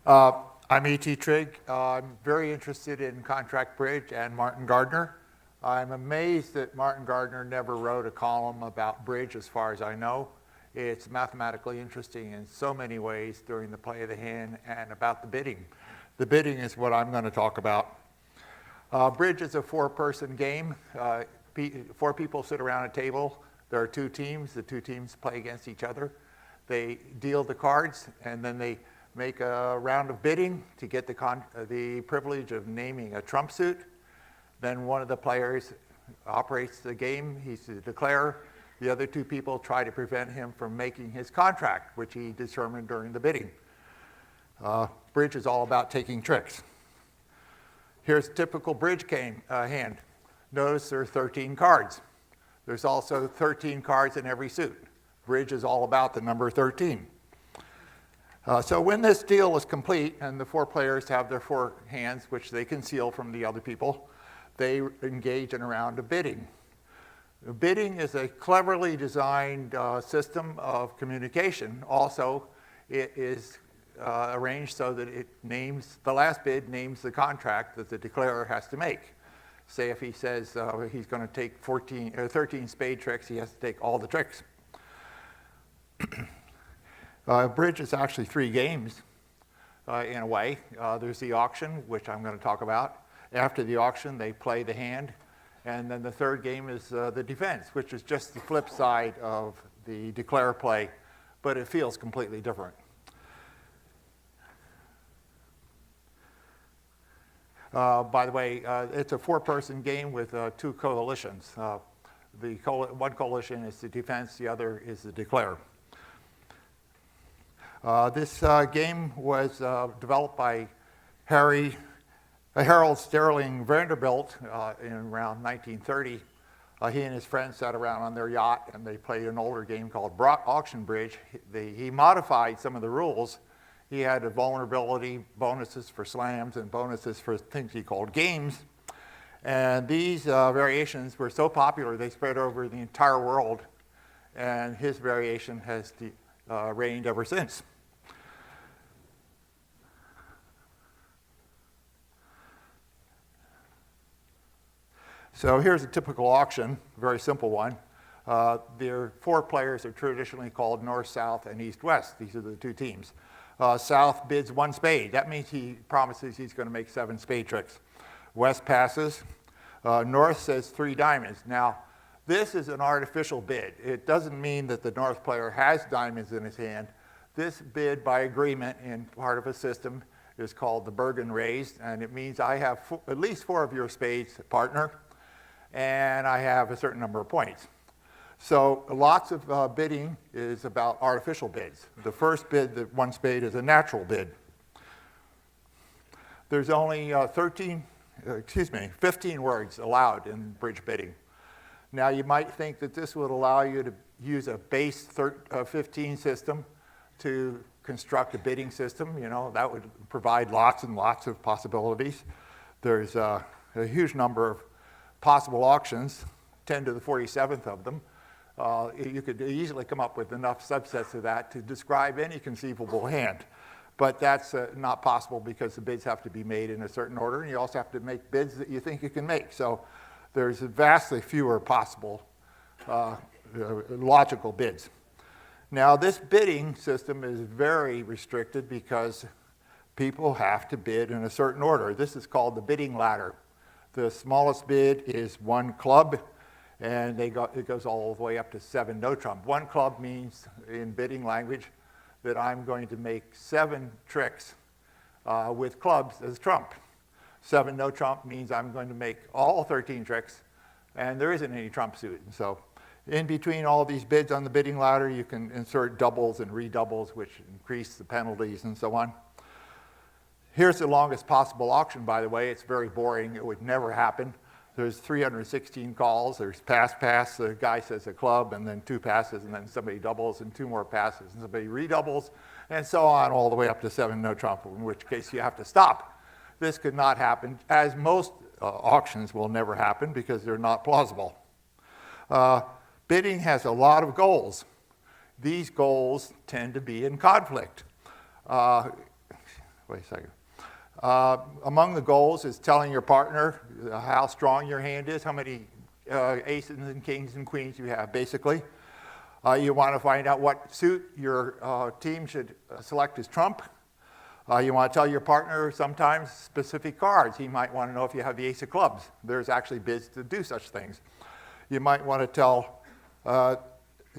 I'm E.T. Trigg. I'm very interested in contract bridge and Martin Gardner. I'm amazed that Martin Gardner never wrote a column about bridge as far as I know. It's mathematically interesting in so many ways during the play of the hand and about the bidding. The bidding is what I'm going to talk about. Bridge is a four-person game. Four people sit around a table. There are two teams. The two teams play against each other. They deal the cards, and then they make a round of bidding to get the privilege of naming a trump suit. Then one of the players operates the game. He's the declarer. The other two people try to prevent him from making his contract, which he determined during the bidding. Bridge is all about taking tricks. Here's a typical bridge hand. Notice there are 13 cards. There's also 13 cards in every suit. Bridge is all about the number 13. So when this deal is complete and the four players have their four hands, which they conceal from the other people, they engage in a round of bidding. Bidding is a cleverly designed system of communication. Also, it is arranged so that it names, the last bid names the contract that the declarer has to make. Say if he says he's going to take 13 spade tricks, he has to take all the tricks. Bridge is actually three games in a way. There's the auction, which I'm going to talk about. After the auction, they play the hand. And then the third game is the defense, which is just the flip side of the declare play, but it feels completely different. By the way, it's a four-person game with two coalitions. One coalition is the defense, the other is the declare. This game was developed by Harold Sterling Vanderbilt in around 1930. He and his friends sat around on their yacht and they played an older game called Auction Bridge. He modified some of the rules. He had a vulnerability, bonuses for slams, and bonuses for things he called games. And these variations were so popular they spread over the entire world, and his variation has reigned ever since. So here's a typical auction, very simple one. Their four players are traditionally called north, south, and east, west. These are the two teams. South bids one spade. That means he promises he's going to make 7 spade tricks. West passes. North says 3 diamonds. Now, this is an artificial bid. It doesn't mean that the north player has diamonds in his hand. This bid by agreement in part of a system is called the Bergen raised, and it means I have at least 4 of your spades, partner, and I have a certain number of points. So lots of bidding is about artificial bids. The first bid, the one spade, is a natural bid. There's only 15 words allowed in bridge bidding. Now you might think that this would allow you to use a base 15 system to construct a bidding system. You know, that would provide lots and lots of possibilities. There's a huge number of possible auctions, 10 to the 47th of them. You could easily come up with enough subsets of that to describe any conceivable hand. But that's not possible because the bids have to be made in a certain order, and you also have to make bids that you think you can make. So there's vastly fewer possible logical bids. Now, this bidding system is very restricted because people have to bid in a certain order. This is called the bidding ladder. The smallest bid is 1 club, and it goes all the way up to 7 no trump. 1 club means, in bidding language, that I'm going to make 7 tricks with clubs as trump. 7 no trump means I'm going to make all 13 tricks, and there isn't any trump suit. And so in between all these bids on the bidding ladder, you can insert doubles and redoubles, which increase the penalties and so on. Here's the longest possible auction, by the way. It's very boring. It would never happen. There's 316 calls. There's pass. The guy says a club, and then 2 passes, and then somebody doubles, and 2 more passes, and somebody redoubles, and so on, all the way up to 7 no trump, in which case you have to stop. This could not happen, as most auctions will never happen because they're not plausible. Bidding has a lot of goals. These goals tend to be in conflict. wait a second. Among the goals is telling your partner how strong your hand is, how many aces and kings and queens you have, basically. You want to find out what suit your team should select as trump. You want to tell your partner sometimes specific cards. He might want to know if you have the ace of clubs. There's actually bids to do such things. You might want to tell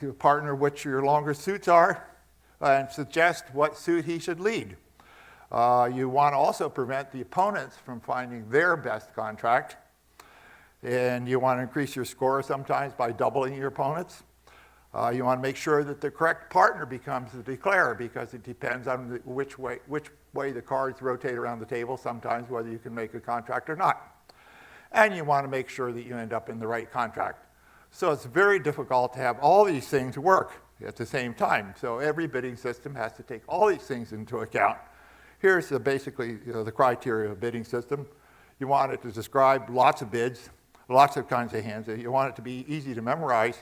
your partner which your longer suits are and suggest what suit he should lead. You want to also prevent the opponents from finding their best contract. And you want to increase your score sometimes by doubling your opponents. You want to make sure that the correct partner becomes the declarer, because it depends on which way the cards rotate around the table, sometimes whether you can make a contract or not. And you want to make sure that you end up in the right contract. So it's very difficult to have all these things work at the same time. So every bidding system has to take all these things into account. Here's basically the criteria of a bidding system. You want it to describe lots of bids, lots of kinds of hands. You want it to be easy to memorize.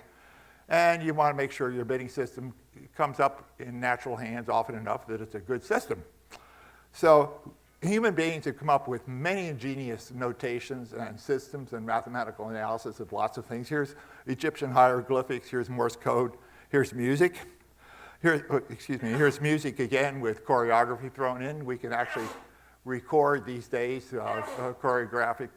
And you want to make sure your bidding system comes up in natural hands often enough that it's a good system. So human beings have come up with many ingenious notations and systems and mathematical analysis of lots of things. Here's Egyptian hieroglyphics, here's Morse code, here's music. Here's music again with choreography thrown in. We can actually record these days choreographic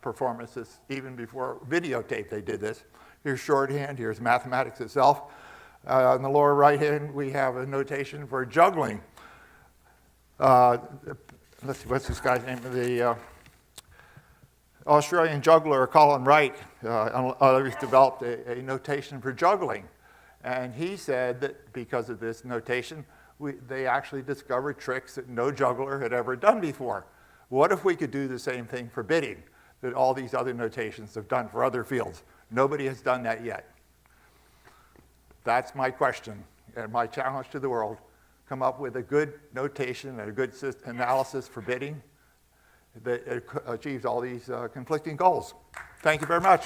performances. Even before videotape they did this. Here's shorthand, here's mathematics itself. On the lower right hand, we have a notation for juggling. Let's see, what's this guy's name? The Australian juggler, Colin Wright, developed a notation for juggling. And he said that because of this notation, they actually discovered tricks that no juggler had ever done before. What if we could do the same thing for bidding that all these other notations have done for other fields? Nobody has done that yet. That's my question and my challenge to the world. Come up with a good notation and a good analysis for bidding that achieves all these conflicting goals. Thank you very much.